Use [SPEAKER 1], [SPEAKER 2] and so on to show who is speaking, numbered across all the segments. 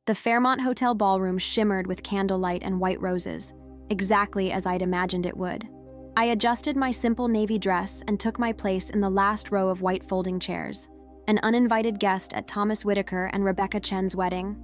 [SPEAKER 1] The Fairmont Hotel ballroom shimmered with candlelight and white roses, exactly as I'd imagined it would. I adjusted my simple navy dress and took my place in the last row of white folding chairs, an uninvited guest at Thomas Whitaker and Rebecca Chen's wedding.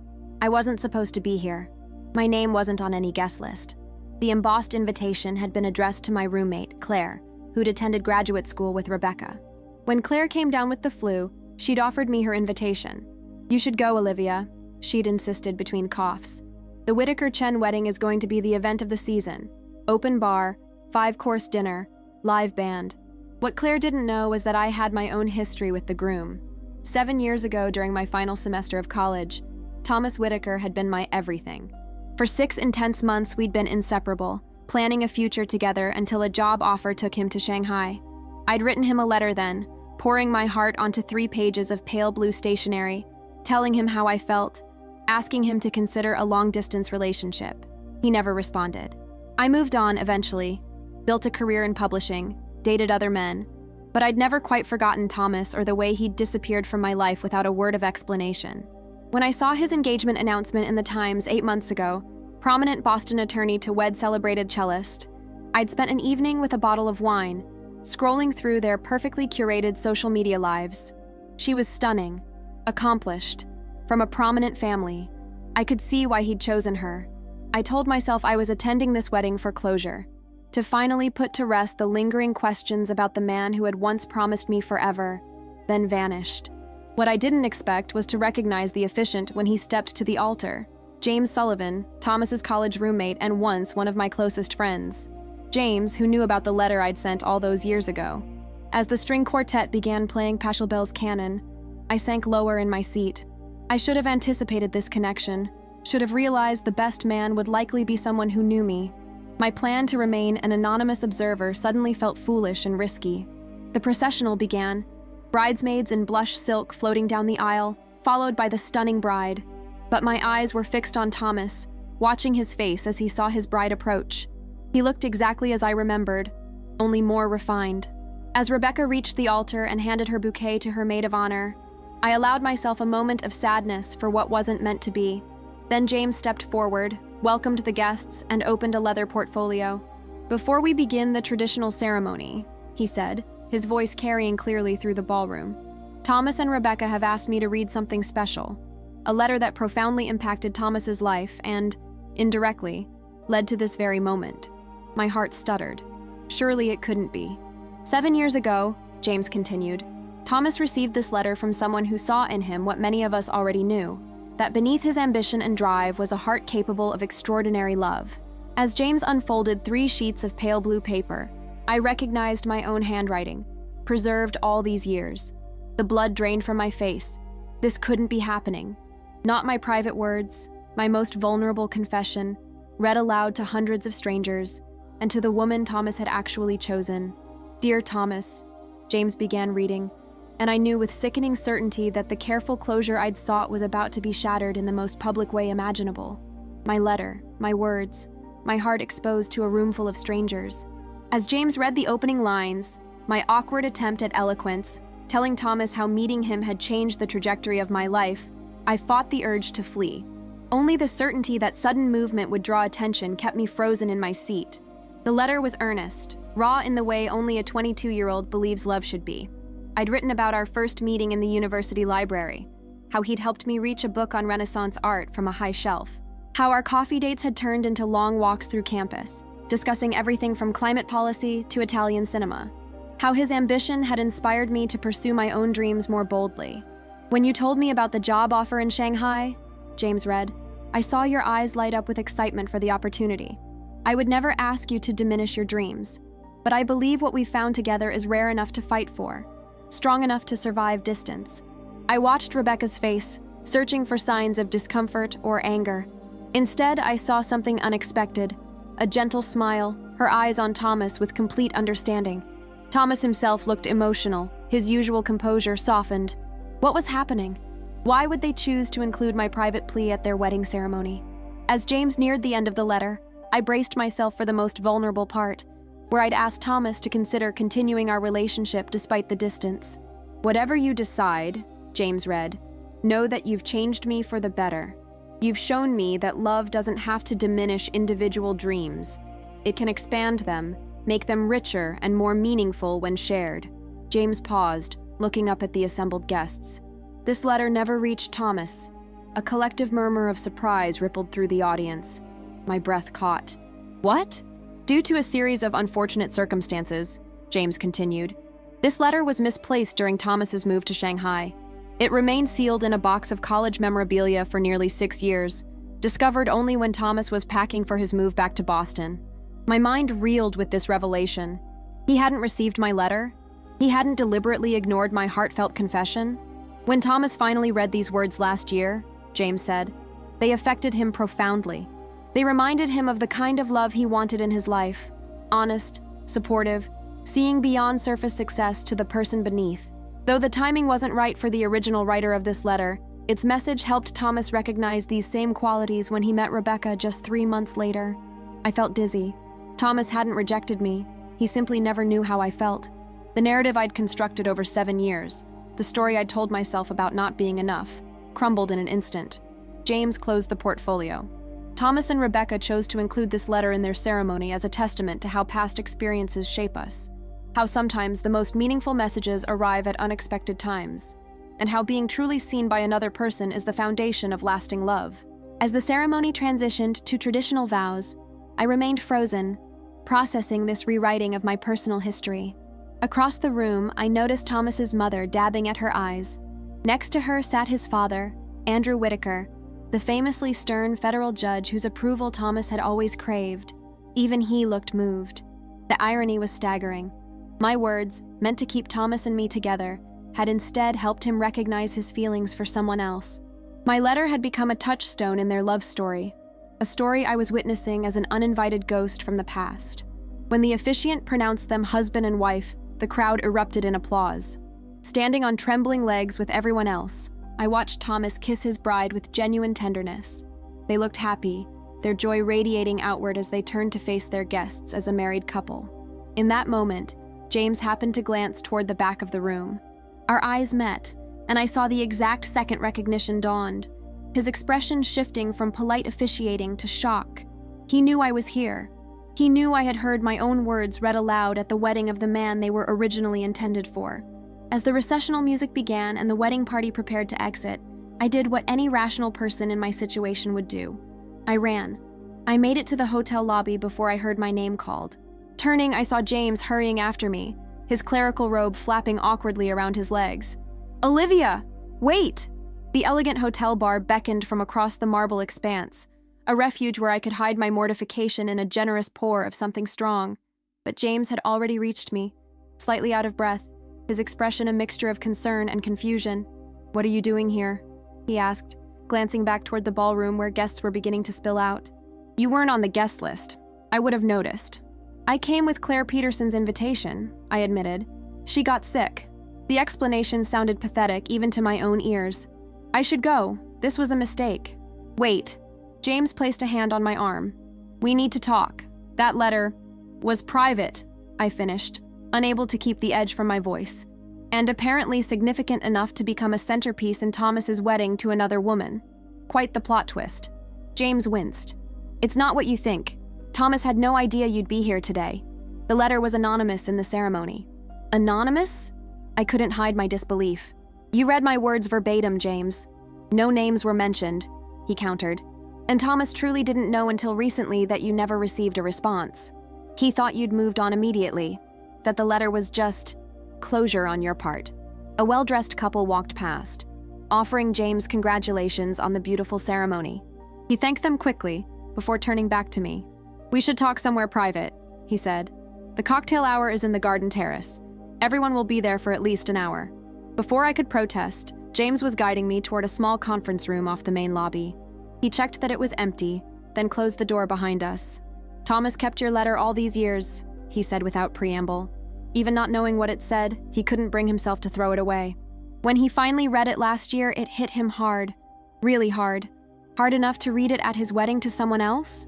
[SPEAKER 1] I wasn't supposed to be here. My name wasn't on any guest list. The embossed invitation had been addressed to my roommate, Claire, who'd attended graduate school with Rebecca. When Claire came down with the flu, she'd offered me her invitation. "You should go, Olivia," she'd insisted between coughs. "The Whitaker-Chen wedding is going to be the event of the season. Open bar, 5-course dinner, live band." What Claire didn't know was that I had my own history with the groom. 7 years ago, during my final semester of college, Thomas Whitaker had been my everything. For 6 intense months, we'd been inseparable, planning a future together until a job offer took him to Shanghai. I'd written him a letter then, pouring my heart onto 3 pages of pale blue stationery, telling him how I felt, asking him to consider a long-distance relationship. He never responded. I moved on eventually, built a career in publishing, dated other men, but I'd never quite forgotten Thomas or the way he'd disappeared from my life without a word of explanation. When I saw his engagement announcement in the Times 8 months ago, prominent Boston attorney to wed celebrated cellist, I'd spent an evening with a bottle of wine, scrolling through their perfectly curated social media lives. She was stunning, accomplished, from a prominent family. I could see why he'd chosen her. I told myself I was attending this wedding for closure, to finally put to rest the lingering questions about the man who had once promised me forever, then vanished. What I didn't expect was to recognize the officiant when he stepped to the altar. James Sullivan, Thomas's college roommate and once one of my closest friends. James, who knew about the letter I'd sent all those years ago. As the string quartet began playing Pachelbel's canon, I sank lower in my seat. I should have anticipated this connection, should have realized the best man would likely be someone who knew me. My plan to remain an anonymous observer suddenly felt foolish and risky. The processional began, bridesmaids in blush silk floating down the aisle, followed by the stunning bride. But my eyes were fixed on Thomas, watching his face as he saw his bride approach. He looked exactly as I remembered, only more refined. As Rebecca reached the altar and handed her bouquet to her maid of honor, I allowed myself a moment of sadness for what wasn't meant to be. Then James stepped forward, welcomed the guests, and opened a leather portfolio. "Before we begin the traditional ceremony," he said, his voice carrying clearly through the ballroom, "Thomas and Rebecca have asked me to read something special, a letter that profoundly impacted Thomas's life and, indirectly, led to this very moment." My heart stuttered. Surely it couldn't be. 7 years ago, James continued, Thomas received this letter from someone who saw in him what many of us already knew, that beneath his ambition and drive was a heart capable of extraordinary love. As James unfolded 3 sheets of pale blue paper, I recognized my own handwriting, preserved all these years. The blood drained from my face. This couldn't be happening. Not my private words, my most vulnerable confession, read aloud to hundreds of strangers, and to the woman Thomas had actually chosen. "Dear Thomas," James began reading, and I knew with sickening certainty that the careful closure I'd sought was about to be shattered in the most public way imaginable. My letter, my words, my heart exposed to a room full of strangers. As James read the opening lines, my awkward attempt at eloquence, telling Thomas how meeting him had changed the trajectory of my life, I fought the urge to flee. Only the certainty that sudden movement would draw attention kept me frozen in my seat. The letter was earnest, raw in the way only a 22-year-old believes love should be. I'd written about our first meeting in the university library, how he'd helped me reach a book on Renaissance art from a high shelf, how our coffee dates had turned into long walks through campus, discussing everything from climate policy to Italian cinema, how his ambition had inspired me to pursue my own dreams more boldly. "When you told me about the job offer in Shanghai," James read, "I saw your eyes light up with excitement for the opportunity. I would never ask you to diminish your dreams, but I believe what we found together is rare enough to fight for, strong enough to survive distance." I watched Rebecca's face, searching for signs of discomfort or anger. Instead, I saw something unexpected, a gentle smile, her eyes on Thomas with complete understanding. Thomas himself looked emotional, his usual composure softened. What was happening? Why would they choose to include my private plea at their wedding ceremony? As James neared the end of the letter, I braced myself for the most vulnerable part, where I'd asked Thomas to consider continuing our relationship despite the distance. "Whatever you decide," James read, "know that you've changed me for the better. You've shown me that love doesn't have to diminish individual dreams. It can expand them, make them richer and more meaningful when shared. James paused, looking up at the assembled guests. This letter never reached Thomas. A collective murmur of surprise rippled through the audience. My breath caught. What? Due to a series of unfortunate circumstances, James continued, this letter was misplaced during Thomas's move to Shanghai. It remained sealed in a box of college memorabilia for nearly 6 years, discovered only when Thomas was packing for his move back to Boston. My mind reeled with this revelation. He hadn't received my letter. He hadn't deliberately ignored my heartfelt confession. When Thomas finally read these words last year, James said, they affected him profoundly. They reminded him of the kind of love he wanted in his life. Honest, supportive, seeing beyond surface success to the person beneath. Though the timing wasn't right for the original writer of this letter, its message helped Thomas recognize these same qualities when he met Rebecca just 3 months later. I felt dizzy. Thomas hadn't rejected me. He simply never knew how I felt. The narrative I'd constructed over 7 years, the story I'd told myself about not being enough, crumbled in an instant. James closed the portfolio. Thomas and Rebecca chose to include this letter in their ceremony as a testament to how past experiences shape us, how sometimes the most meaningful messages arrive at unexpected times, and how being truly seen by another person is the foundation of lasting love. As the ceremony transitioned to traditional vows, I remained frozen, processing this rewriting of my personal history. Across the room, I noticed Thomas's mother dabbing at her eyes. Next to her sat his father, Andrew Whitaker, the famously stern federal judge whose approval Thomas had always craved. Even he looked moved. The irony was staggering. My words, meant to keep Thomas and me together, had instead helped him recognize his feelings for someone else. My letter had become a touchstone in their love story, a story I was witnessing as an uninvited ghost from the past. When the officiant pronounced them husband and wife, the crowd erupted in applause. Standing on trembling legs with everyone else, I watched Thomas kiss his bride with genuine tenderness. They looked happy, their joy radiating outward as they turned to face their guests as a married couple. In that moment, James happened to glance toward the back of the room. Our eyes met, and I saw the exact second recognition dawned, his expression shifting from polite officiating to shock. He knew I was here. He knew I had heard my own words read aloud at the wedding of the man they were originally intended for. As the recessional music began and the wedding party prepared to exit, I did what any rational person in my situation would do. I ran. I made it to the hotel lobby before I heard my name called. Turning, I saw James hurrying after me, his clerical robe flapping awkwardly around his legs. Olivia! Wait! The elegant hotel bar beckoned from across the marble expanse, a refuge where I could hide my mortification in a generous pour of something strong. But James had already reached me, slightly out of breath, his expression a mixture of concern and confusion. What are you doing here? He asked, glancing back toward the ballroom where guests were beginning to spill out. You weren't on the guest list. I would have noticed. I came with Claire Peterson's invitation, I admitted. She got sick. The explanation sounded pathetic even to my own ears. I should go. This was a mistake. Wait. James placed a hand on my arm. We need to talk. That letter was private, I finished, unable to keep the edge from my voice, and apparently significant enough to become a centerpiece in Thomas's wedding to another woman. Quite the plot twist. James winced. It's not what you think. Thomas had no idea you'd be here today. The letter was anonymous in the ceremony. Anonymous? I couldn't hide my disbelief. You read my words verbatim, James. No names were mentioned, he countered. And Thomas truly didn't know until recently that you never received a response. He thought you'd moved on immediately, that the letter was just closure on your part. A well-dressed couple walked past, offering James congratulations on the beautiful ceremony. He thanked them quickly before turning back to me. We should talk somewhere private, he said. The cocktail hour is in the garden terrace. Everyone will be there for at least an hour. Before I could protest, James was guiding me toward a small conference room off the main lobby. He checked that it was empty, then closed the door behind us. Thomas kept your letter all these years, he said without preamble. Even not knowing what it said, he couldn't bring himself to throw it away. When he finally read it last year, it hit him hard. Really hard. Hard enough to read it at his wedding to someone else?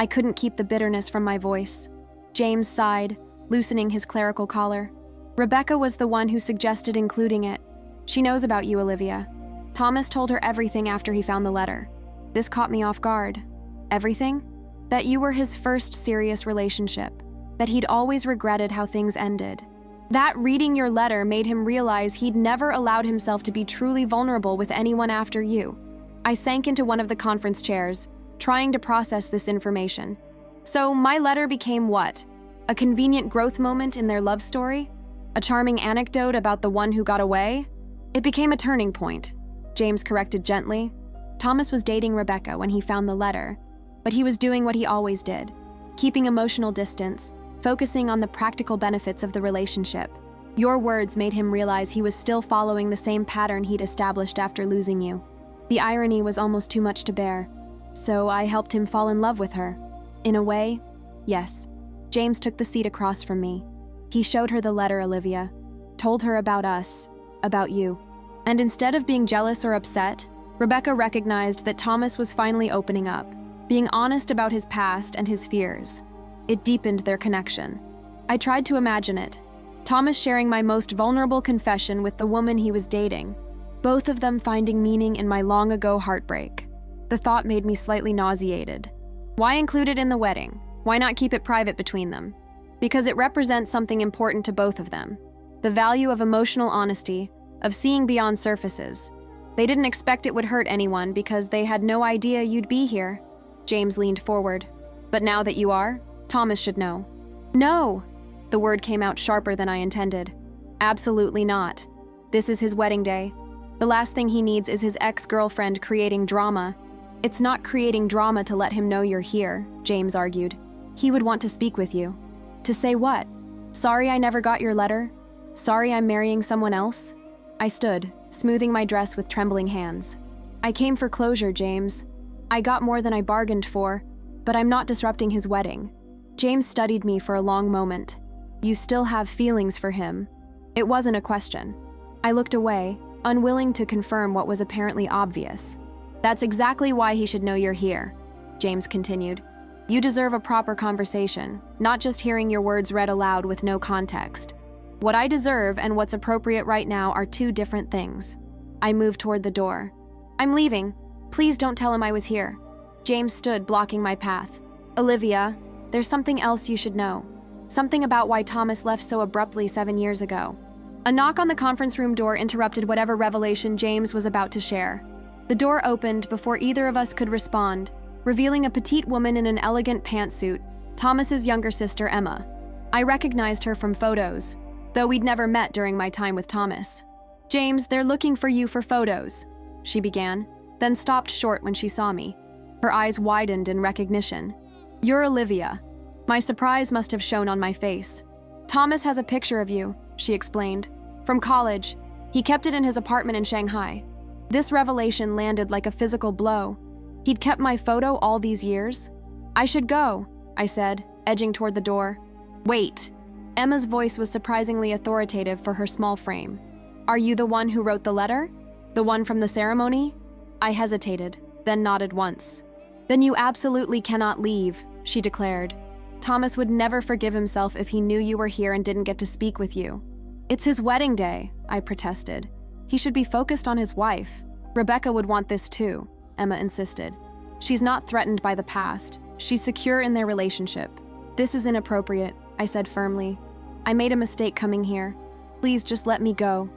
[SPEAKER 1] I couldn't keep the bitterness from my voice. James sighed, loosening his clerical collar. Rebecca was the one who suggested including it. She knows about you, Olivia. Thomas told her everything after he found the letter. This caught me off guard. Everything? That you were his first serious relationship. That he'd always regretted how things ended. That reading your letter made him realize he'd never allowed himself to be truly vulnerable with anyone after you. I sank into one of the conference chairs, trying to process this information. So my letter became what? A convenient growth moment in their love story? A charming anecdote about the one who got away? It became a turning point, James corrected gently. Thomas was dating Rebecca when he found the letter, but he was doing what he always did, keeping emotional distance, focusing on the practical benefits of the relationship. Your words made him realize he was still following the same pattern he'd established after losing you. The irony was almost too much to bear, so I helped him fall in love with her. In a way, yes. James took the seat across from me. He showed her the letter, Olivia, told her about us, about you. And instead of being jealous or upset, Rebecca recognized that Thomas was finally opening up, being honest about his past and his fears. It deepened their connection. I tried to imagine it. Thomas sharing my most vulnerable confession with the woman he was dating, both of them finding meaning in my long-ago heartbreak. The thought made me slightly nauseated. Why include it in the wedding? Why not keep it private between them? Because it represents something important to both of them. The value of emotional honesty, of seeing beyond surfaces. They didn't expect it would hurt anyone because they had no idea you'd be here. James leaned forward. But now that you are, Thomas should know. No! The word came out sharper than I intended. Absolutely not. This is his wedding day. The last thing he needs is his ex-girlfriend creating drama. It's not creating drama to let him know you're here, James argued. He would want to speak with you. To say what? Sorry I never got your letter? Sorry I'm marrying someone else? I stood, smoothing my dress with trembling hands. I came for closure, James. I got more than I bargained for, but I'm not disrupting his wedding. James studied me for a long moment. You still have feelings for him. It wasn't a question. I looked away, unwilling to confirm what was apparently obvious. That's exactly why he should know you're here, James continued. You deserve a proper conversation, not just hearing your words read aloud with no context. What I deserve and what's appropriate right now are two different things. I moved toward the door. I'm leaving. Please don't tell him I was here. James stood, blocking my path. Olivia, there's something else you should know. Something about why Thomas left so abruptly 7 years ago. A knock on the conference room door interrupted whatever revelation James was about to share. The door opened before either of us could respond, revealing a petite woman in an elegant pantsuit, Thomas's younger sister, Emma. I recognized her from photos, though we'd never met during my time with Thomas. James, they're looking for you for photos, she began, then stopped short when she saw me. Her eyes widened in recognition. You're Olivia. My surprise must have shown on my face. Thomas has a picture of you, she explained. From college. He kept it in his apartment in Shanghai. This revelation landed like a physical blow. He'd kept my photo all these years. I should go, I said, edging toward the door. Wait. Emma's voice was surprisingly authoritative for her small frame. Are you the one who wrote the letter? The one from the ceremony? I hesitated, then nodded once. Then you absolutely cannot leave, she declared. Thomas would never forgive himself if he knew you were here and didn't get to speak with you. It's his wedding day, I protested. He should be focused on his wife. Rebecca would want this too, Emma insisted. She's not threatened by the past. She's secure in their relationship. This is inappropriate, I said firmly. I made a mistake coming here. Please just let me go.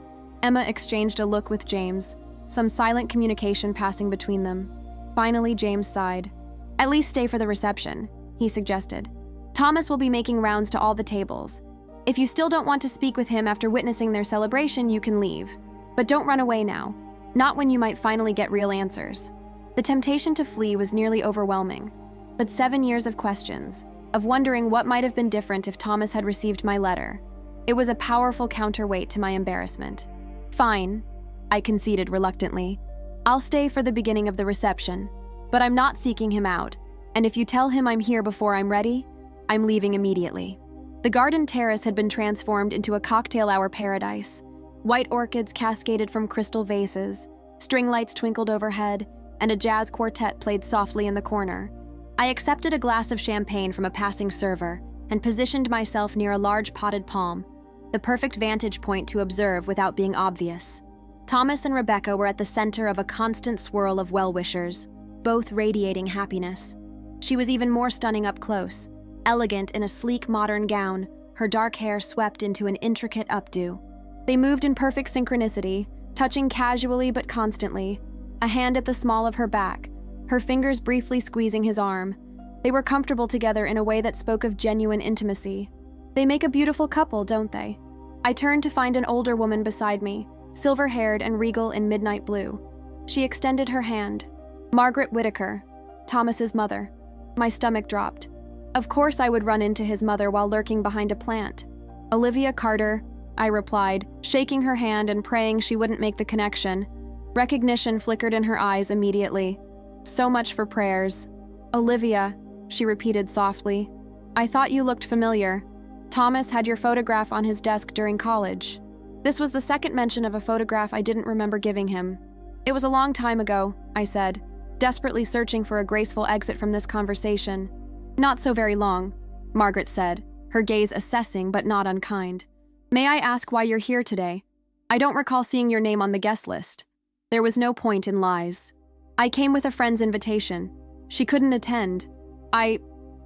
[SPEAKER 1] Emma exchanged a look with James, some silent communication passing between them. Finally, James sighed. At least stay for the reception, he suggested. Thomas will be making rounds to all the tables. If you still don't want to speak with him after witnessing their celebration, you can leave. But don't run away now. Not when you might finally get real answers. The temptation to flee was nearly overwhelming. But 7 years of questions, of wondering what might have been different if Thomas had received my letter. It was a powerful counterweight to my embarrassment. Fine, I conceded reluctantly. I'll stay for the beginning of the reception, but I'm not seeking him out, and if you tell him I'm here before I'm ready, I'm leaving immediately. The garden terrace had been transformed into a cocktail hour paradise. White orchids cascaded from crystal vases, string lights twinkled overhead, and a jazz quartet played softly in the corner. I accepted a glass of champagne from a passing server and positioned myself near a large potted palm, the perfect vantage point to observe without being obvious. Thomas and Rebecca were at the center of a constant swirl of well-wishers. both radiating happiness. She was even more stunning up close, elegant in a sleek modern gown, her dark hair swept into an intricate updo. They moved in perfect synchronicity, touching casually but constantly, a hand at the small of her back, her fingers briefly squeezing his arm. They were comfortable together in a way that spoke of genuine intimacy. They make a beautiful couple, don't they? I turned to find an older woman beside me, silver-haired and regal in midnight blue. She extended her hand. Margaret Whittaker, Thomas's mother. My stomach dropped. Of course I would run into his mother while lurking behind a plant. Olivia Carter, I replied, shaking her hand and praying she wouldn't make the connection. Recognition flickered in her eyes immediately. So much for prayers. Olivia, she repeated softly. I thought you looked familiar. Thomas had your photograph on his desk during college. This was the second mention of a photograph I didn't remember giving him. It was a long time ago, I said, desperately searching for a graceful exit from this conversation. Not so very long, Margaret said, her gaze assessing but not unkind. May I ask why you're here today? I don't recall seeing your name on the guest list. There was no point in lies. I came with a friend's invitation. She couldn't attend. I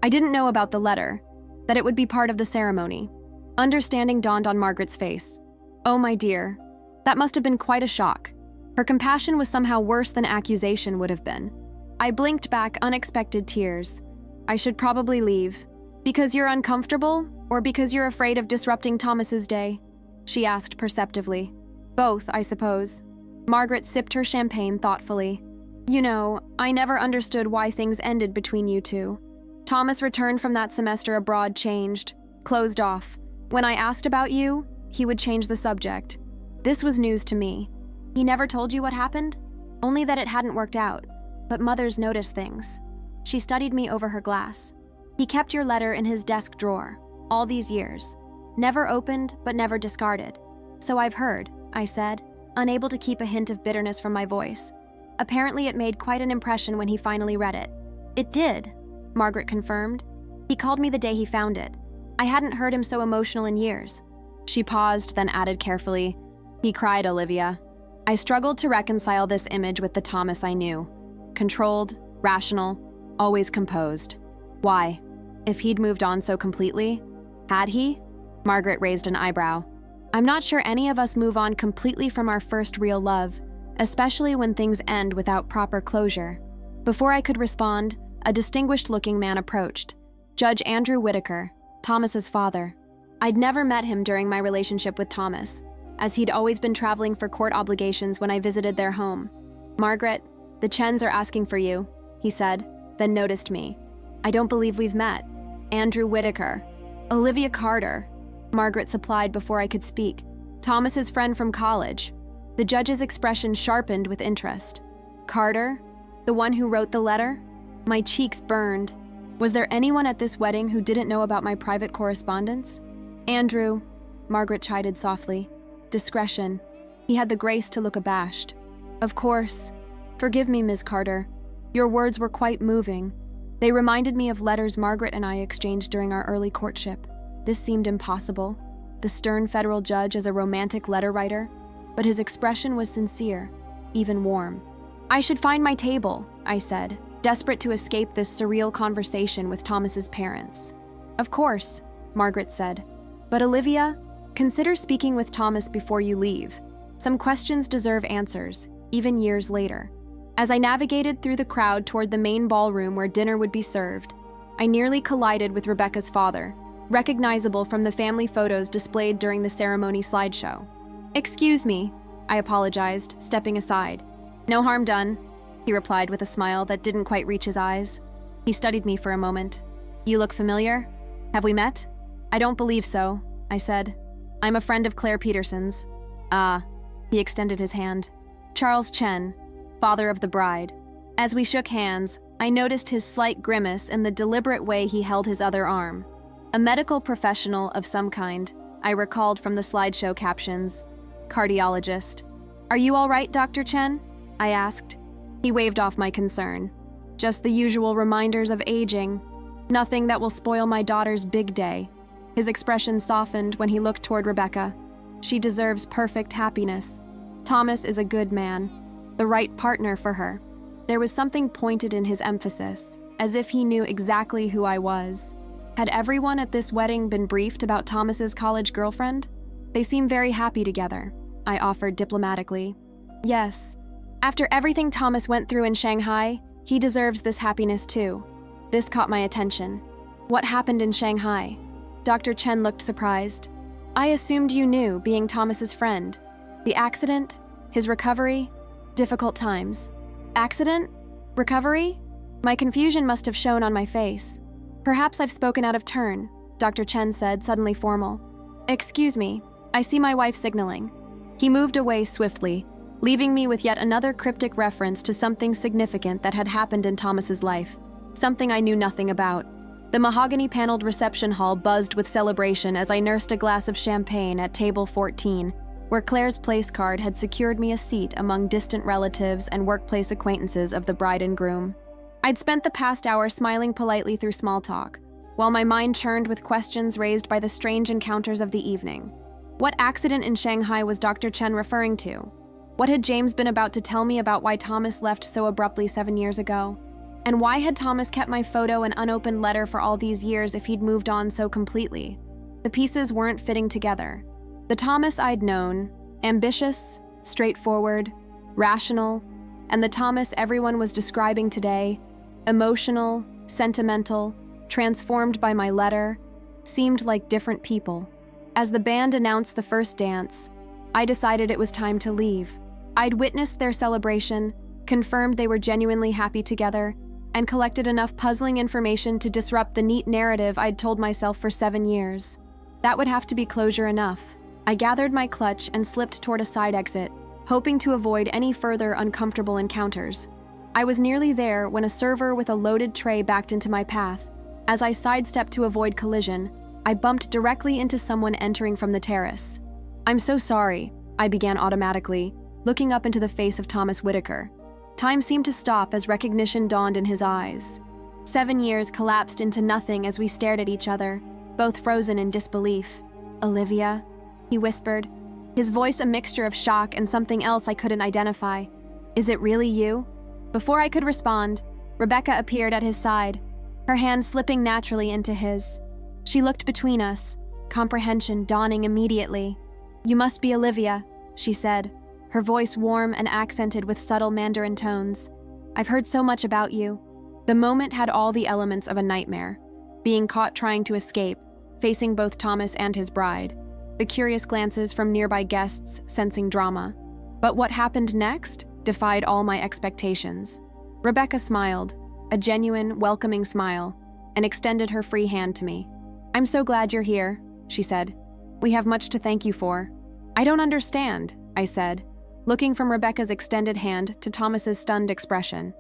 [SPEAKER 1] didn't know about the letter, that it would be part of the ceremony. Understanding dawned on Margaret's face. Oh, my dear, that must have been quite a shock. Her compassion was somehow worse than accusation would have been. I blinked back unexpected tears. I should probably leave. Because you're uncomfortable, or because you're afraid of disrupting Thomas's day? She asked perceptively. Both, I suppose. Margaret sipped her champagne thoughtfully. You know, I never understood why things ended between you two. Thomas returned from that semester abroad changed, closed off. When I asked about you, he would change the subject. This was news to me. He never told you what happened? Only that it hadn't worked out. But mothers notice things. She studied me over her glass. He kept your letter in his desk drawer, all these years. Never opened, but never discarded. So I've heard, I said, unable to keep a hint of bitterness from my voice. Apparently it made quite an impression when he finally read it. It did, Margaret confirmed. He called me the day he found it. I hadn't heard him so emotional in years. She paused, then added carefully, He cried, Olivia. I struggled to reconcile this image with the Thomas I knew. Controlled, rational, always composed. Why? If he'd moved on so completely? Had he? Margaret raised an eyebrow. I'm not sure any of us move on completely from our first real love, especially when things end without proper closure. Before I could respond, a distinguished-looking man approached. Judge Andrew Whittaker, Thomas's father. I'd never met him during my relationship with Thomas, as he'd always been traveling for court obligations when I visited their home. Margaret, the Chens are asking for you, he said, then noticed me. I don't believe we've met. Andrew Whittaker. Olivia Carter, Margaret supplied before I could speak. Thomas's friend from college. The judge's expression sharpened with interest. Carter? The one who wrote the letter? My cheeks burned. Was there anyone at this wedding who didn't know about my private correspondence? Andrew, Margaret chided softly. Discretion. He had the grace to look abashed. Of course. Forgive me, Ms. Carter. Your words were quite moving. They reminded me of letters Margaret and I exchanged during our early courtship. This seemed impossible. The stern federal judge as a romantic letter writer, but his expression was sincere, even warm. I should find my table, I said, desperate to escape this surreal conversation with Thomas's parents. Of course, Margaret said. But Olivia, consider speaking with Thomas before you leave. Some questions deserve answers, even years later. As I navigated through the crowd toward the main ballroom where dinner would be served, I nearly collided with Rebecca's father, recognizable from the family photos displayed during the ceremony slideshow. Excuse me, I apologized, stepping aside. No harm done, he replied with a smile that didn't quite reach his eyes. He studied me for a moment. You look familiar? Have we met? I don't believe so, I said. I'm a friend of Claire Peterson's. Ah, he extended his hand. Charles Chen, father of the bride. As we shook hands, I noticed his slight grimace and the deliberate way he held his other arm. A medical professional of some kind, I recalled from the slideshow captions. Cardiologist. Are you all right, Dr. Chen? I asked. He waved off my concern. Just the usual reminders of aging. Nothing that will spoil my daughter's big day. His expression softened when he looked toward Rebecca. She deserves perfect happiness. Thomas is a good man, the right partner for her. There was something pointed in his emphasis, as if he knew exactly who I was. Had everyone at this wedding been briefed about Thomas's college girlfriend? They seem very happy together, I offered diplomatically. Yes. After everything Thomas went through in Shanghai, he deserves this happiness too. This caught my attention. What happened in Shanghai? Dr. Chen looked surprised. I assumed you knew, being Thomas's friend. The accident? His recovery? Difficult times. Accident? Recovery? My confusion must have shown on my face. Perhaps I've spoken out of turn, Dr. Chen said, suddenly formal. Excuse me, I see my wife signaling. He moved away swiftly, leaving me with yet another cryptic reference to something significant that had happened in Thomas's life, something I knew nothing about. The mahogany-paneled reception hall buzzed with celebration as I nursed a glass of champagne at table 14, where Claire's place card had secured me a seat among distant relatives and workplace acquaintances of the bride and groom. I'd spent the past hour smiling politely through small talk, while my mind churned with questions raised by the strange encounters of the evening. What accident in Shanghai was Dr. Chen referring to? What had James been about to tell me about why Thomas left so abruptly 7 years ago? And why had Thomas kept my photo and unopened letter for all these years if he'd moved on so completely? The pieces weren't fitting together. The Thomas I'd known, ambitious, straightforward, rational, and the Thomas everyone was describing today, emotional, sentimental, transformed by my letter, seemed like different people. As the band announced the first dance, I decided it was time to leave. I'd witnessed their celebration, confirmed they were genuinely happy together, and collected enough puzzling information to disrupt the neat narrative I'd told myself for 7 years. That would have to be closure enough. I gathered my clutch and slipped toward a side exit, hoping to avoid any further uncomfortable encounters. I was nearly there when a server with a loaded tray backed into my path. As I sidestepped to avoid collision, I bumped directly into someone entering from the terrace. I'm so sorry, I began automatically, looking up into the face of Thomas Whitaker. Time seemed to stop as recognition dawned in his eyes. 7 years collapsed into nothing as we stared at each other, both frozen in disbelief. Olivia, he whispered, his voice a mixture of shock and something else I couldn't identify. Is it really you? Before I could respond, Rebecca appeared at his side, her hand slipping naturally into his. She looked between us, comprehension dawning immediately. You must be Olivia, she said, her voice warm and accented with subtle Mandarin tones. I've heard so much about you. The moment had all the elements of a nightmare. Being caught trying to escape, facing both Thomas and his bride. The curious glances from nearby guests sensing drama. But what happened next defied all my expectations. Rebecca smiled, a genuine, welcoming smile, and extended her free hand to me. I'm so glad you're here, she said. We have much to thank you for. I don't understand, I said, looking from Rebecca's extended hand to Thomas's stunned expression.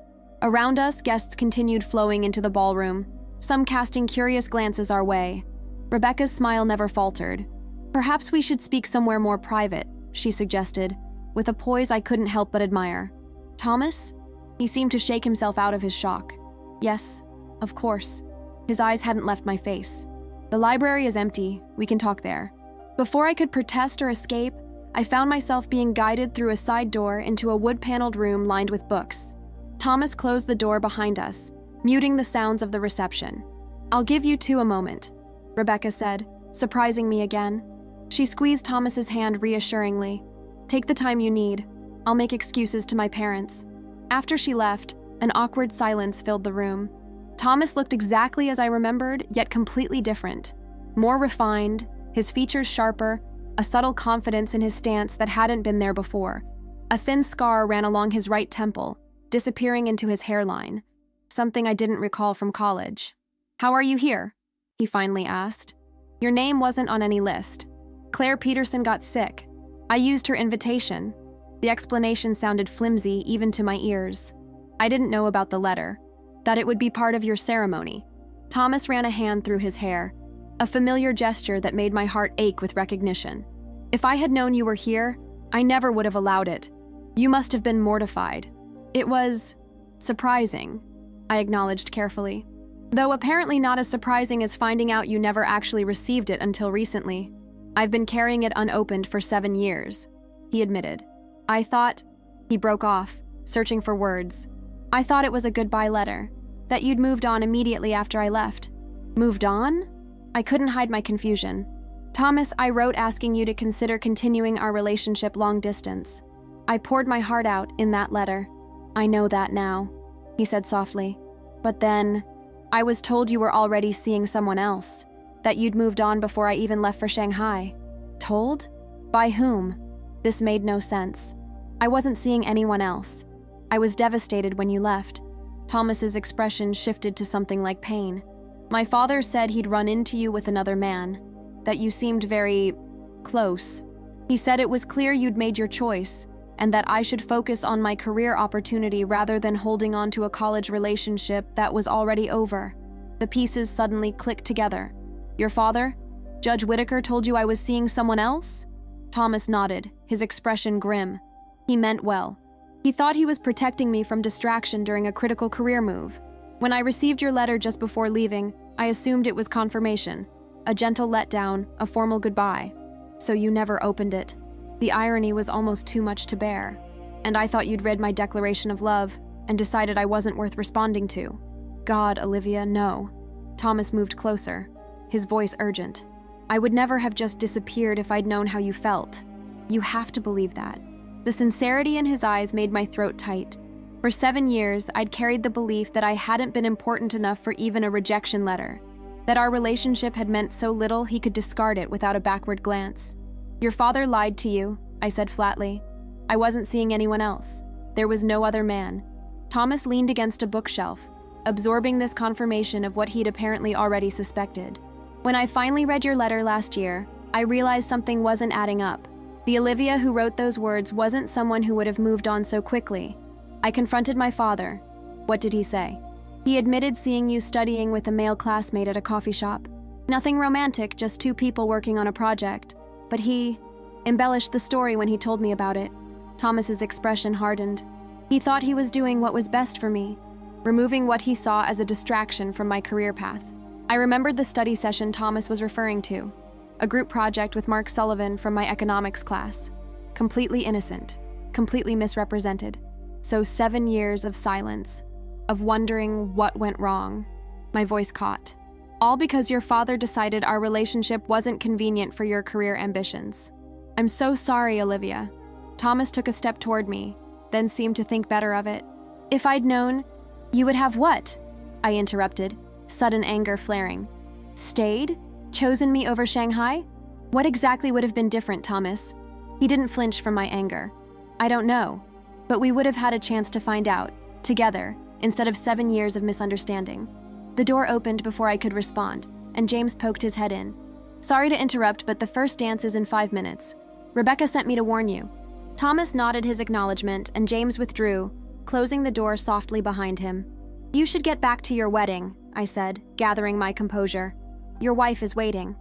[SPEAKER 1] Around us, guests continued flowing into the ballroom, some casting curious glances our way. Rebecca's smile never faltered. Perhaps we should speak somewhere more private, she suggested, with a poise I couldn't help but admire. Thomas? He seemed to shake himself out of his shock. Yes, of course. His eyes hadn't left my face. The library is empty. We can talk there. Before I could protest or escape, I found myself being guided through a side door into a wood-paneled room lined with books. Thomas closed the door behind us, muting the sounds of the reception. I'll give you two a moment, Rebecca said, surprising me again. She squeezed Thomas's hand reassuringly. Take the time you need. I'll make excuses to my parents. After she left, an awkward silence filled the room. Thomas looked exactly as I remembered, yet completely different. More refined, his features sharper, a subtle confidence in his stance that hadn't been there before. A thin scar ran along his right temple, disappearing into his hairline, something I didn't recall from college. How are you here? He finally asked. Your name wasn't on any list. Claire Peterson got sick. I used her invitation. The explanation sounded flimsy even to my ears. I didn't know about the letter, that it would be part of your ceremony. Thomas ran a hand through his hair, a familiar gesture that made my heart ache with recognition. If I had known you were here, I never would have allowed it. You must have been mortified. It was surprising, I acknowledged carefully. Though apparently not as surprising as finding out you never actually received it until recently. I've been carrying it unopened for 7 years, he admitted. I thought, he broke off, searching for words. I thought it was a goodbye letter, that you'd moved on immediately after I left. Moved on? I couldn't hide my confusion. Thomas, I wrote asking you to consider continuing our relationship long distance. I poured my heart out in that letter. I know that now, he said softly. But then, I was told you were already seeing someone else, that you'd moved on before I even left for Shanghai. Told? By whom? This made no sense. I wasn't seeing anyone else. I was devastated when you left. Thomas's expression shifted to something like pain. My father said he'd run into you with another man, that you seemed very close. He said it was clear you'd made your choice, and that I should focus on my career opportunity rather than holding on to a college relationship that was already over. The pieces suddenly clicked together. Your father? Judge Whitaker told you I was seeing someone else? Thomas nodded, his expression grim. He meant well. He thought he was protecting me from distraction during a critical career move. When I received your letter just before leaving, I assumed it was confirmation. A gentle letdown, a formal goodbye. So you never opened it. The irony was almost too much to bear. And I thought you'd read my declaration of love and decided I wasn't worth responding to. God, Olivia, no. Thomas moved closer, his voice urgent. I would never have just disappeared if I'd known how you felt. You have to believe that. The sincerity in his eyes made my throat tight. For 7 years, I'd carried the belief that I hadn't been important enough for even a rejection letter, that our relationship had meant so little he could discard it without a backward glance. Your father lied to you, I said flatly. I wasn't seeing anyone else. There was no other man. Thomas leaned against a bookshelf, absorbing this confirmation of what he'd apparently already suspected. When I finally read your letter last year, I realized something wasn't adding up. The Olivia who wrote those words wasn't someone who would have moved on so quickly. I confronted my father. What did he say? He admitted seeing you studying with a male classmate at a coffee shop. Nothing romantic, just 2 people working on a project. But he embellished the story when he told me about it. Thomas's expression hardened. He thought he was doing what was best for me, removing what he saw as a distraction from my career path. I remembered the study session Thomas was referring to, a group project with Mark Sullivan from my economics class. Completely innocent, completely misrepresented. So 7 years of silence, of wondering what went wrong. My voice caught. All because your father decided our relationship wasn't convenient for your career ambitions. I'm so sorry, Olivia. Thomas took a step toward me, then seemed to think better of it. If I'd known, you would have what? I interrupted, sudden anger flaring. Stayed? Chosen me over Shanghai? What exactly would have been different, Thomas? He didn't flinch from my anger. I don't know, but we would have had a chance to find out, together, instead of 7 years of misunderstanding. The door opened before I could respond, and James poked his head in. Sorry to interrupt, but the first dance is in 5 minutes. Rebecca sent me to warn you. Thomas nodded his acknowledgement, and James withdrew, closing the door softly behind him. You should get back to your wedding, I said, gathering my composure. Your wife is waiting.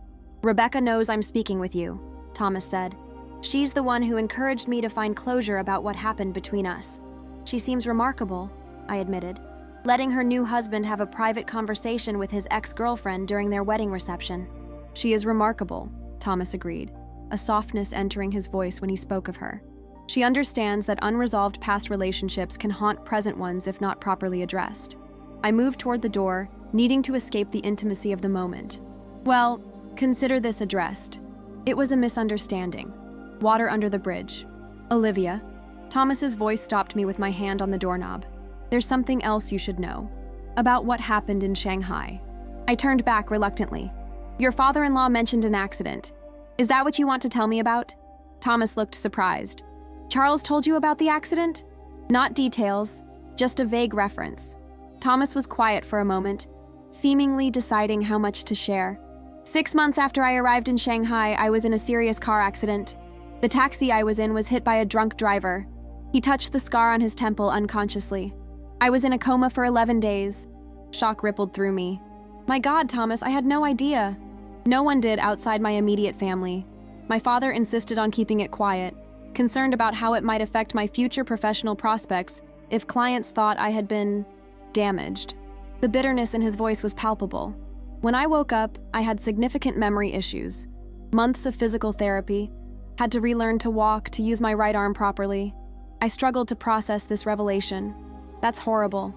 [SPEAKER 1] Rebecca knows I'm speaking with you, Thomas said. She's the one who encouraged me to find closure about what happened between us. She seems remarkable, I admitted, letting her new husband have a private conversation with his ex-girlfriend during their wedding reception. She is remarkable, Thomas agreed, a softness entering his voice when he spoke of her. She understands that unresolved past relationships can haunt present ones if not properly addressed. I moved toward the door, needing to escape the intimacy of the moment. Well, consider this addressed. It was a misunderstanding. Water under the bridge. Olivia. Thomas's voice stopped me with my hand on the doorknob. There's something else you should know. About what happened in Shanghai. I turned back reluctantly. Your father-in-law mentioned an accident. Is that what you want to tell me about? Thomas looked surprised. Charles told you about the accident? Not details, just a vague reference. Thomas was quiet for a moment, seemingly deciding how much to share. 6 months after I arrived in Shanghai, I was in a serious car accident. The taxi I was in was hit by a drunk driver. He touched the scar on his temple unconsciously. I was in a coma for 11 days. Shock rippled through me. My God, Thomas, I had no idea. No one did outside my immediate family. My father insisted on keeping it quiet, concerned about how it might affect my future professional prospects if clients thought I had been damaged. The bitterness in his voice was palpable. When I woke up, I had significant memory issues. Months of physical therapy, had to relearn to walk, to use my right arm properly. I struggled to process this revelation. That's horrible.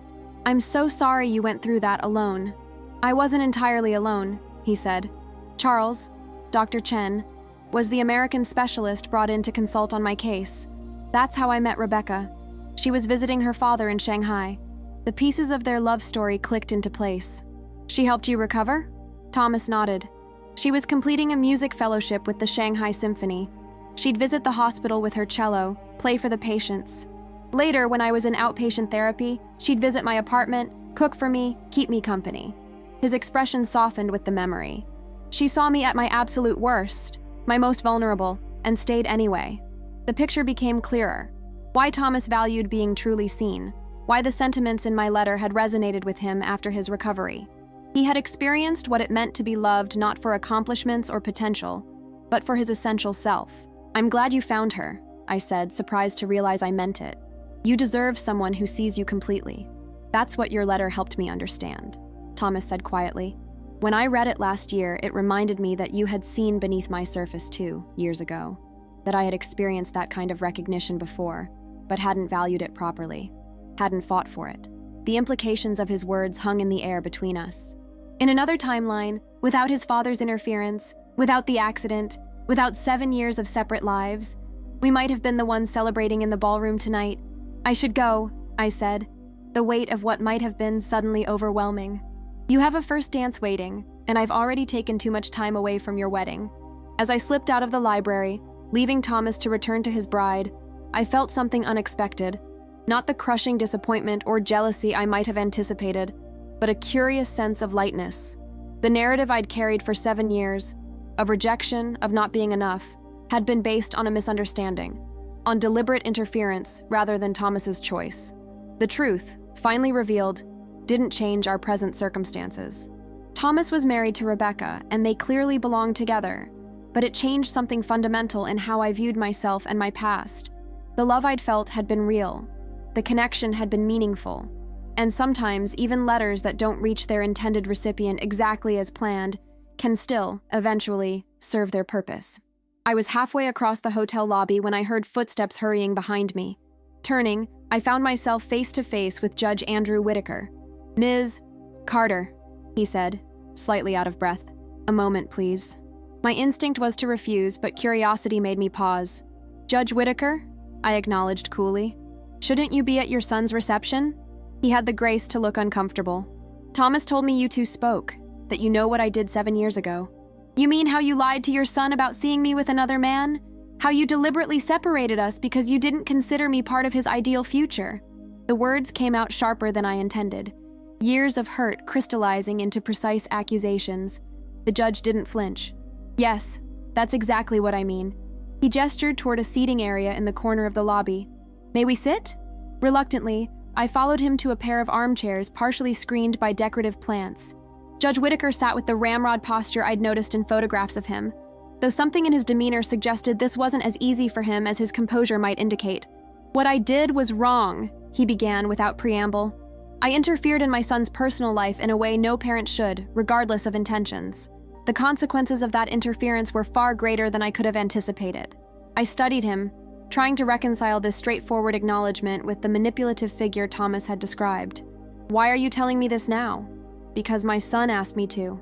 [SPEAKER 1] I'm so sorry you went through that alone. I wasn't entirely alone, he said. Charles, Dr. Chen, was the American specialist brought in to consult on my case. That's how I met Rebecca. She was visiting her father in Shanghai. The pieces of their love story clicked into place. She helped you recover? Thomas nodded. She was completing a music fellowship with the Shanghai Symphony. She'd visit the hospital with her cello, play for the patients. Later, when I was in outpatient therapy, she'd visit my apartment, cook for me, keep me company. His expression softened with the memory. She saw me at my absolute worst, my most vulnerable, and stayed anyway. The picture became clearer. Why Thomas valued being truly seen. Why the sentiments in my letter had resonated with him after his recovery. He had experienced what it meant to be loved not for accomplishments or potential, but for his essential self. I'm glad you found her, I said, surprised to realize I meant it. You deserve someone who sees you completely. That's what your letter helped me understand, Thomas said quietly. When I read it last year, it reminded me that you had seen beneath my surface too, years ago. That I had experienced that kind of recognition before, but hadn't valued it properly, hadn't fought for it. The implications of his words hung in the air between us. In another timeline, without his father's interference, without the accident, without 7 years of separate lives, we might have been the ones celebrating in the ballroom tonight. I should go, I said, the weight of what might have been suddenly overwhelming. You have a first dance waiting, and I've already taken too much time away from your wedding. As I slipped out of the library, leaving Thomas to return to his bride, I felt something unexpected. Not the crushing disappointment or jealousy I might have anticipated, but a curious sense of lightness. The narrative I'd carried for 7 years, of rejection, of not being enough, had been based on a misunderstanding, on deliberate interference rather than Thomas's choice. The truth, finally revealed, didn't change our present circumstances. Thomas was married to Rebecca, and they clearly belonged together, but it changed something fundamental in how I viewed myself and my past. The love I'd felt had been real. The connection had been meaningful. And sometimes, even letters that don't reach their intended recipient exactly as planned can still, eventually, serve their purpose. I was halfway across the hotel lobby when I heard footsteps hurrying behind me. Turning, I found myself face to face with Judge Andrew Whitaker. Ms. Carter, he said, slightly out of breath. A moment, please. My instinct was to refuse, but curiosity made me pause. Judge Whitaker? I acknowledged coolly. Shouldn't you be at your son's reception? He had the grace to look uncomfortable. Thomas told me you two spoke, that you know what I did 7 years ago. You mean how you lied to your son about seeing me with another man? How you deliberately separated us because you didn't consider me part of his ideal future? The words came out sharper than I intended. Years of hurt crystallizing into precise accusations. The judge didn't flinch. Yes, that's exactly what I mean. He gestured toward a seating area in the corner of the lobby. May we sit? Reluctantly, I followed him to a pair of armchairs partially screened by decorative plants. Judge Whitaker sat with the ramrod posture I'd noticed in photographs of him, though something in his demeanor suggested this wasn't as easy for him as his composure might indicate. What I did was wrong, he began without preamble. I interfered in my son's personal life in a way no parent should, regardless of intentions. The consequences of that interference were far greater than I could have anticipated. I studied him, trying to reconcile this straightforward acknowledgement with the manipulative figure Thomas had described. Why are you telling me this now? Because my son asked me to,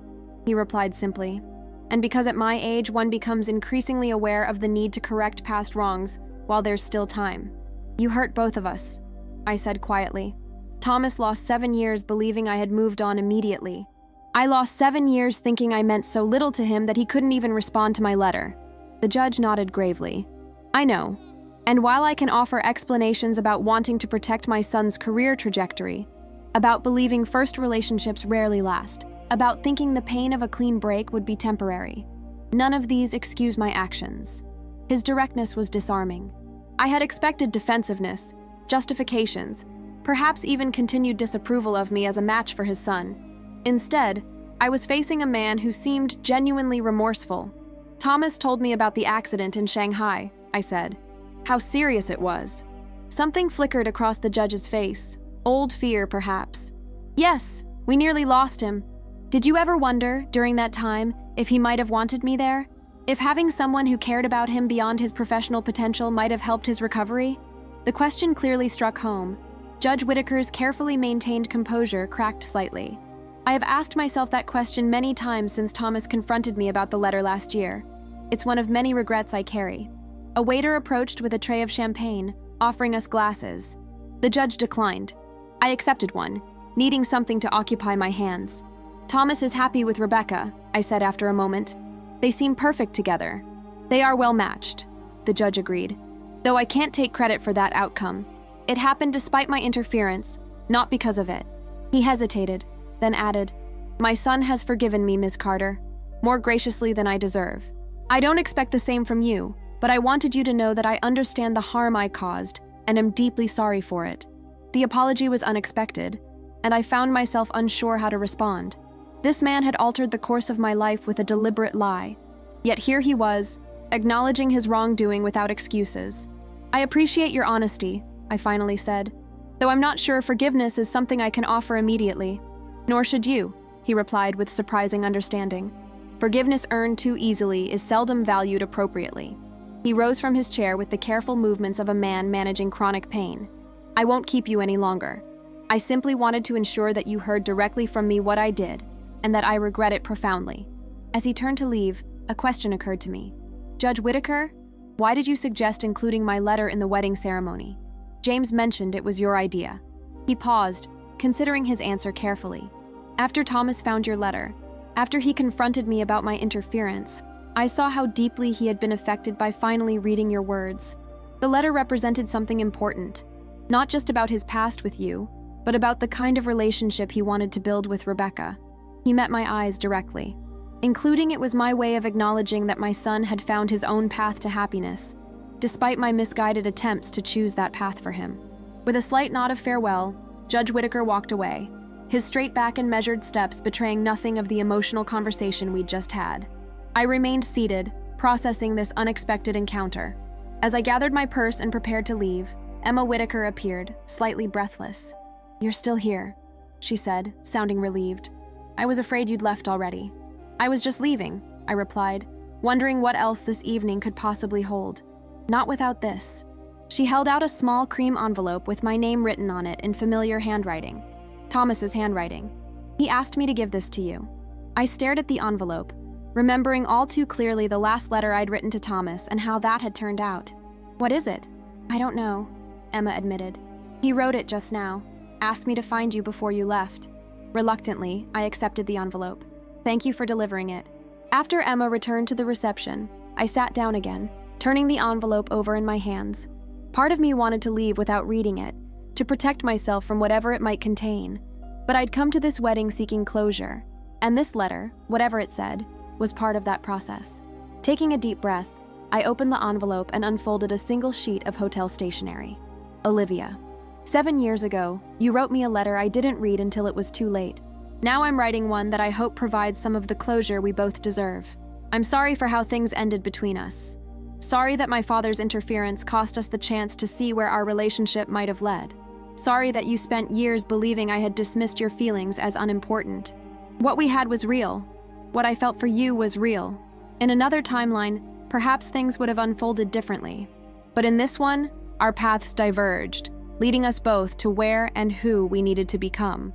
[SPEAKER 1] he replied simply. And because at my age one becomes increasingly aware of the need to correct past wrongs while there's still time. You hurt both of us, I said quietly. Thomas lost 7 years believing I had moved on immediately. I lost 7 years thinking I meant so little to him that he couldn't even respond to my letter. The judge nodded gravely. I know. And while I can offer explanations about wanting to protect my son's career trajectory, about believing first relationships rarely last, about thinking the pain of a clean break would be temporary, none of these excuse my actions. His directness was disarming. I had expected defensiveness, justifications, perhaps even continued disapproval of me as a match for his son. Instead, I was facing a man who seemed genuinely remorseful. Thomas told me about the accident in Shanghai, I said. How serious it was. Something flickered across the judge's face. Old fear, perhaps. Yes, we nearly lost him. Did you ever wonder, during that time, if he might have wanted me there? If having someone who cared about him beyond his professional potential might have helped his recovery? The question clearly struck home. Judge Whitaker's carefully maintained composure cracked slightly. I have asked myself that question many times since Thomas confronted me about the letter last year. It's one of many regrets I carry. A waiter approached with a tray of champagne, offering us glasses. The judge declined. I accepted one, needing something to occupy my hands. Thomas is happy with Rebecca, I said after a moment. They seem perfect together. They are well matched, the judge agreed, though I can't take credit for that outcome. It happened despite my interference, not because of it. He hesitated, then added, "My son has forgiven me, Ms. Carter, more graciously than I deserve. I don't expect the same from you, but I wanted you to know that I understand the harm I caused and am deeply sorry for it." The apology was unexpected, and I found myself unsure how to respond. This man had altered the course of my life with a deliberate lie. Yet here he was, acknowledging his wrongdoing without excuses. "I appreciate your honesty," I finally said, "though I'm not sure forgiveness is something I can offer immediately." "Nor should you," he replied with surprising understanding. "Forgiveness earned too easily is seldom valued appropriately." He rose from his chair with the careful movements of a man managing chronic pain. "I won't keep you any longer. I simply wanted to ensure that you heard directly from me what I did, and that I regret it profoundly." As he turned to leave, a question occurred to me. "Judge Whitaker, why did you suggest including my letter in the wedding ceremony? James mentioned it was your idea." He paused, considering his answer carefully. "After Thomas found your letter, after he confronted me about my interference, I saw how deeply he had been affected by finally reading your words. The letter represented something important, not just about his past with you, but about the kind of relationship he wanted to build with Rebecca." He met my eyes directly. Including it was my way of acknowledging that my son had found his own path to happiness, despite my misguided attempts to choose that path for him. With a slight nod of farewell, Judge Whitaker walked away, his straight back and measured steps betraying nothing of the emotional conversation we'd just had. I remained seated, processing this unexpected encounter. As I gathered my purse and prepared to leave, Emma Whitaker appeared, slightly breathless. "You're still here," she said, sounding relieved. "I was afraid you'd left already." "I was just leaving," I replied, wondering what else this evening could possibly hold. "Not without this." She held out a small cream envelope with my name written on it in familiar handwriting. Thomas's handwriting. "He asked me to give this to you." I stared at the envelope, remembering all too clearly the last letter I'd written to Thomas and how that had turned out. "What is it?" "I don't know," Emma admitted. "He wrote it just now. Asked me to find you before you left." Reluctantly, I accepted the envelope. "Thank you for delivering it." After Emma returned to the reception, I sat down again, turning the envelope over in my hands. Part of me wanted to leave without reading it, to protect myself from whatever it might contain. But I'd come to this wedding seeking closure, and this letter, whatever it said, was part of that process. Taking a deep breath, I opened the envelope and unfolded a single sheet of hotel stationery. Olivia. 7 years ago, you wrote me a letter I didn't read until it was too late. Now I'm writing one that I hope provides some of the closure we both deserve. I'm sorry for how things ended between us. Sorry that my father's interference cost us the chance to see where our relationship might have led. Sorry that you spent years believing I had dismissed your feelings as unimportant. What we had was real. What I felt for you was real. In another timeline, perhaps things would have unfolded differently. But in this one, our paths diverged, leading us both to where and who we needed to become.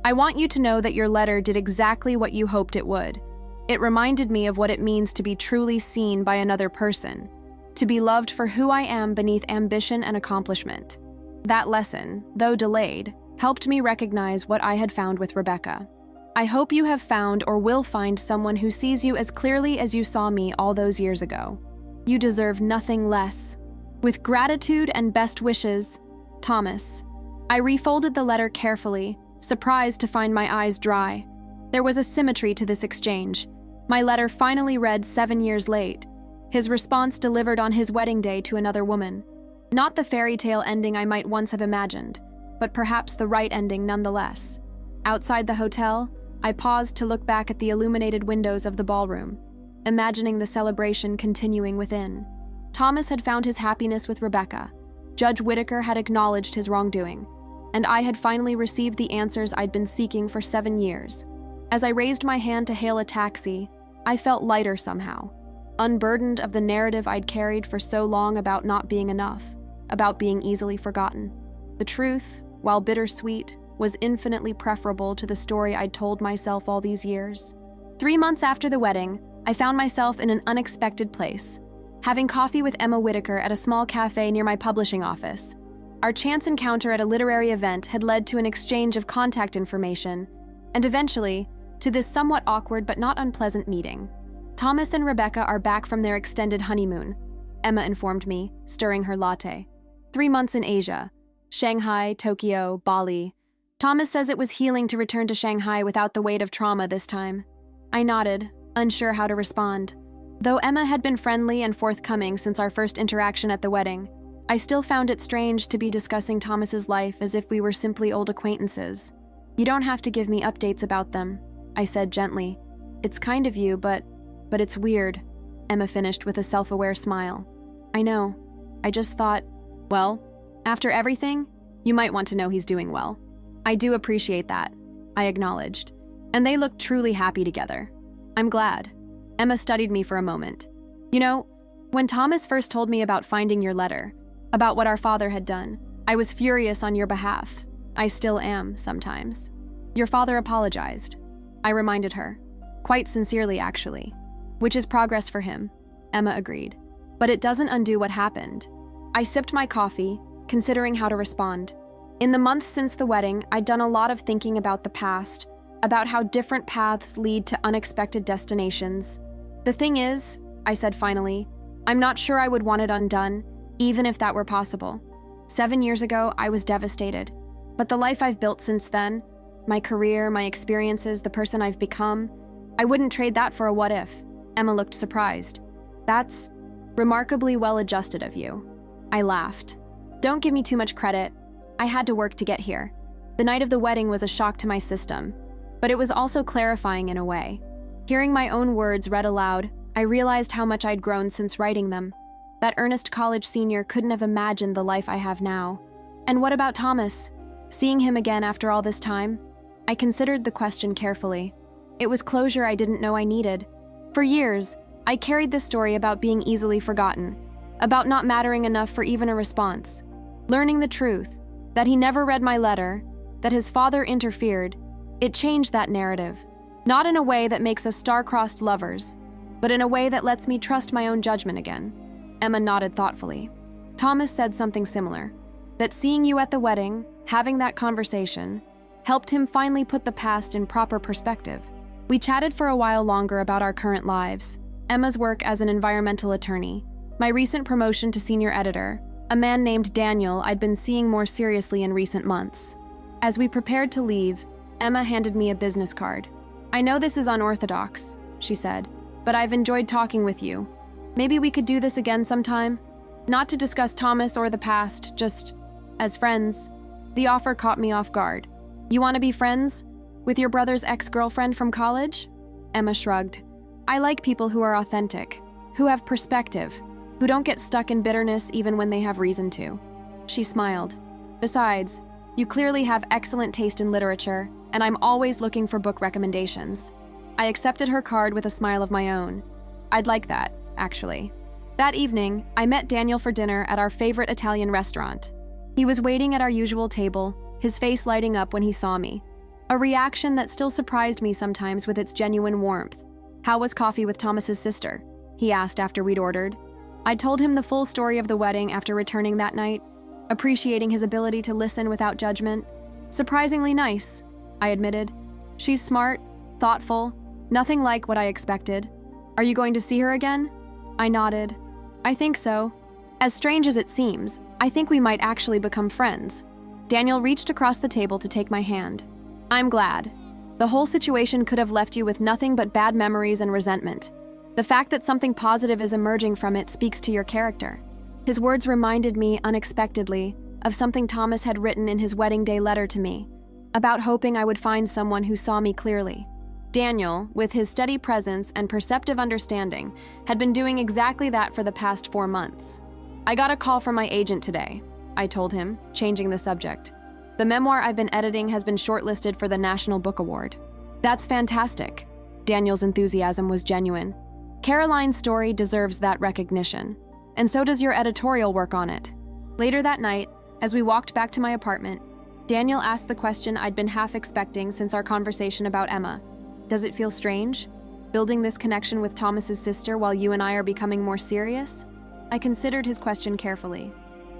[SPEAKER 1] I want you to know that your letter did exactly what you hoped it would. It reminded me of what it means to be truly seen by another person, to be loved for who I am beneath ambition and accomplishment. That lesson, though delayed, helped me recognize what I had found with Rebecca. I hope you have found or will find someone who sees you as clearly as you saw me all those years ago. You deserve nothing less. With gratitude and best wishes, Thomas. I refolded the letter carefully, surprised to find my eyes dry. There was a symmetry to this exchange. My letter finally read 7 years late. His response delivered on his wedding day to another woman. Not the fairy tale ending I might once have imagined, but perhaps the right ending nonetheless. Outside the hotel, I paused to look back at the illuminated windows of the ballroom, imagining the celebration continuing within. Thomas had found his happiness with Rebecca. Judge Whitaker had acknowledged his wrongdoing, and I had finally received the answers I'd been seeking for 7 years. As I raised my hand to hail a taxi, I felt lighter somehow, unburdened of the narrative I'd carried for so long about not being enough, about being easily forgotten. The truth, while bittersweet, was infinitely preferable to the story I'd told myself all these years. 3 months after the wedding, I found myself in an unexpected place, having coffee with Emma Whitaker at a small cafe near my publishing office. Our chance encounter at a literary event had led to an exchange of contact information, and eventually, to this somewhat awkward but not unpleasant meeting. Thomas and Rebecca are back from their extended honeymoon, Emma informed me, stirring her latte. 3 months in Asia. Shanghai, Tokyo, Bali. Thomas says it was healing to return to Shanghai without the weight of trauma this time. I nodded, unsure how to respond. Though Emma had been friendly and forthcoming since our first interaction at the wedding, I still found it strange to be discussing Thomas's life as if we were simply old acquaintances. You don't have to give me updates about them, I said gently. It's kind of you, but it's weird, Emma finished with a self-aware smile. I know. I just thought, well, after everything, you might want to know he's doing well. I do appreciate that, I acknowledged, and they looked truly happy together. I'm glad. Emma studied me for a moment. You know, when Thomas first told me about finding your letter, about what our father had done, I was furious on your behalf. I still am, sometimes. Your father apologized. I reminded her. Quite sincerely, actually. Which is progress for him, Emma agreed. But it doesn't undo what happened. I sipped my coffee, considering how to respond. In the months since the wedding, I'd done a lot of thinking about the past, about how different paths lead to unexpected destinations. The thing is, I said finally, I'm not sure I would want it undone, even if that were possible. 7 years ago, I was devastated. But the life I've built since then, my career, my experiences, the person I've become, I wouldn't trade that for a what if. Emma looked surprised. That's remarkably well-adjusted of you. I laughed. Don't give me too much credit. I had to work to get here. The night of the wedding was a shock to my system, but it was also clarifying in a way. Hearing my own words read aloud, I realized how much I'd grown since writing them. That earnest college senior couldn't have imagined the life I have now. And what about Thomas? Seeing him again after all this time? I considered the question carefully. It was closure I didn't know I needed. For years, I carried this story about being easily forgotten, about not mattering enough for even a response. Learning the truth, that he never read my letter, that his father interfered, it changed that narrative. Not in a way that makes us star-crossed lovers, but in a way that lets me trust my own judgment again. Emma nodded thoughtfully. Thomas said something similar, that seeing you at the wedding, having that conversation, helped him finally put the past in proper perspective. We chatted for a while longer about our current lives, Emma's work as an environmental attorney, my recent promotion to senior editor, a man named Daniel I'd been seeing more seriously in recent months. As we prepared to leave, Emma handed me a business card. I know this is unorthodox, she said, but I've enjoyed talking with you. Maybe we could do this again sometime? Not to discuss Thomas or the past, just as friends. The offer caught me off guard. You want to be friends? With your brother's ex-girlfriend from college? Emma shrugged. I like people who are authentic, who have perspective, who don't get stuck in bitterness even when they have reason to. She smiled. Besides, you clearly have excellent taste in literature, and I'm always looking for book recommendations. I accepted her card with a smile of my own. I'd like that, actually. That evening, I met Daniel for dinner at our favorite Italian restaurant. He was waiting at our usual table, his face lighting up when he saw me. A reaction that still surprised me sometimes with its genuine warmth. How was coffee with Thomas's sister? He asked after we'd ordered. I told him the full story of the wedding after returning that night, appreciating his ability to listen without judgment. Surprisingly nice, I admitted. She's smart, thoughtful, nothing like what I expected. Are you going to see her again? I nodded. I think so. As strange as it seems, I think we might actually become friends. Daniel reached across the table to take my hand. I'm glad. The whole situation could have left you with nothing but bad memories and resentment. The fact that something positive is emerging from it speaks to your character. His words reminded me, unexpectedly, of something Thomas had written in his wedding day letter to me, about hoping I would find someone who saw me clearly. Daniel, with his steady presence and perceptive understanding, had been doing exactly that for the past 4 months. I got a call from my agent today, I told him, changing the subject. The memoir I've been editing has been shortlisted for the National Book Award. That's fantastic. Daniel's enthusiasm was genuine. Caroline's story deserves that recognition, and so does your editorial work on it. Later that night, as we walked back to my apartment, Daniel asked the question I'd been half expecting since our conversation about Emma. Does it feel strange? Building this connection with Thomas's sister while you and I are becoming more serious? I considered his question carefully.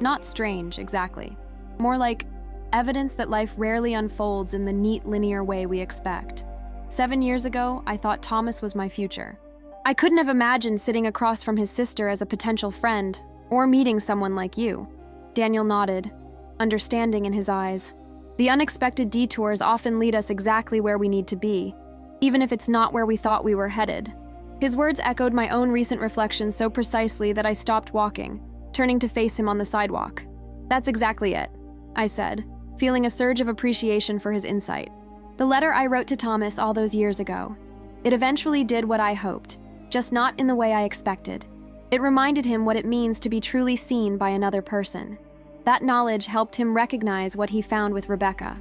[SPEAKER 1] Not strange, exactly. More like evidence that life rarely unfolds in the neat, linear way we expect. 7 years ago, I thought Thomas was my future. I couldn't have imagined sitting across from his sister as a potential friend, or meeting someone like you. Daniel nodded, understanding in his eyes. The unexpected detours often lead us exactly where we need to be, even if it's not where we thought we were headed. His words echoed my own recent reflections so precisely that I stopped walking, turning to face him on the sidewalk. That's exactly it, I said, feeling a surge of appreciation for his insight. The letter I wrote to Thomas all those years ago. It eventually did what I hoped, just not in the way I expected. It reminded him what it means to be truly seen by another person. That knowledge helped him recognize what he found with Rebecca.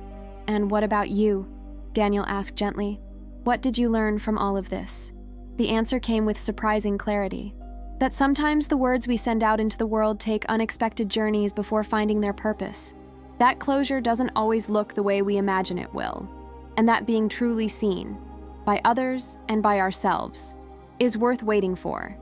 [SPEAKER 1] And what about you? Daniel asked gently. What did you learn from all of this? The answer came with surprising clarity. That sometimes the words we send out into the world take unexpected journeys before finding their purpose. That closure doesn't always look the way we imagine it will. And that being truly seen, by others and by ourselves, is worth waiting for,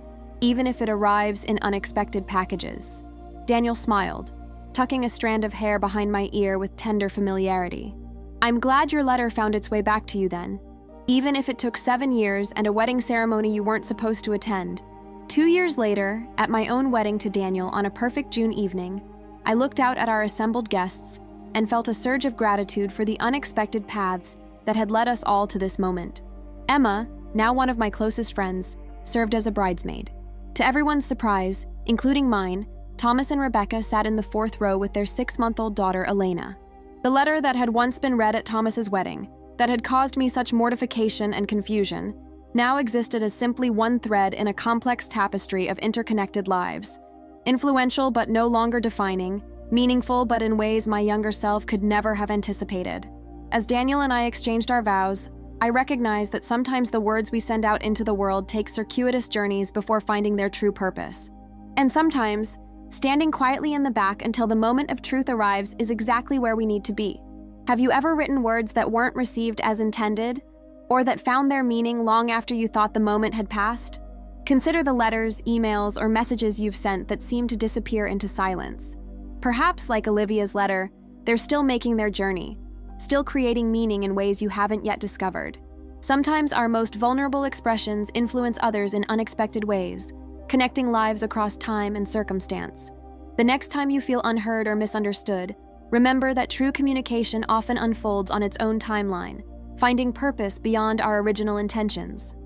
[SPEAKER 1] even if it arrives in unexpected packages. Daniel smiled, tucking a strand of hair behind my ear with tender familiarity. I'm glad your letter found its way back to you then, even if it took 7 years and a wedding ceremony you weren't supposed to attend. 2 years later, at my own wedding to Daniel on a perfect June evening, I looked out at our assembled guests and felt a surge of gratitude for the unexpected paths that had led us all to this moment. Emma, now one of my closest friends, served as a bridesmaid. To everyone's surprise, including mine, Thomas and Rebecca sat in the 4th row with their 6-month-old daughter, Elena. The letter that had once been read at Thomas's wedding, that had caused me such mortification and confusion, now existed as simply one thread in a complex tapestry of interconnected lives. Influential but no longer defining, meaningful but in ways my younger self could never have anticipated. As Daniel and I exchanged our vows, I recognized that sometimes the words we send out into the world take circuitous journeys before finding their true purpose. And sometimes, standing quietly in the back until the moment of truth arrives is exactly where we need to be. Have you ever written words that weren't received as intended, or that found their meaning long after you thought the moment had passed? Consider the letters, emails, or messages you've sent that seem to disappear into silence. Perhaps, like Olivia's letter, they're still making their journey, still creating meaning in ways you haven't yet discovered. Sometimes our most vulnerable expressions influence others in unexpected ways, connecting lives across time and circumstance. The next time you feel unheard or misunderstood, remember that true communication often unfolds on its own timeline, finding purpose beyond our original intentions.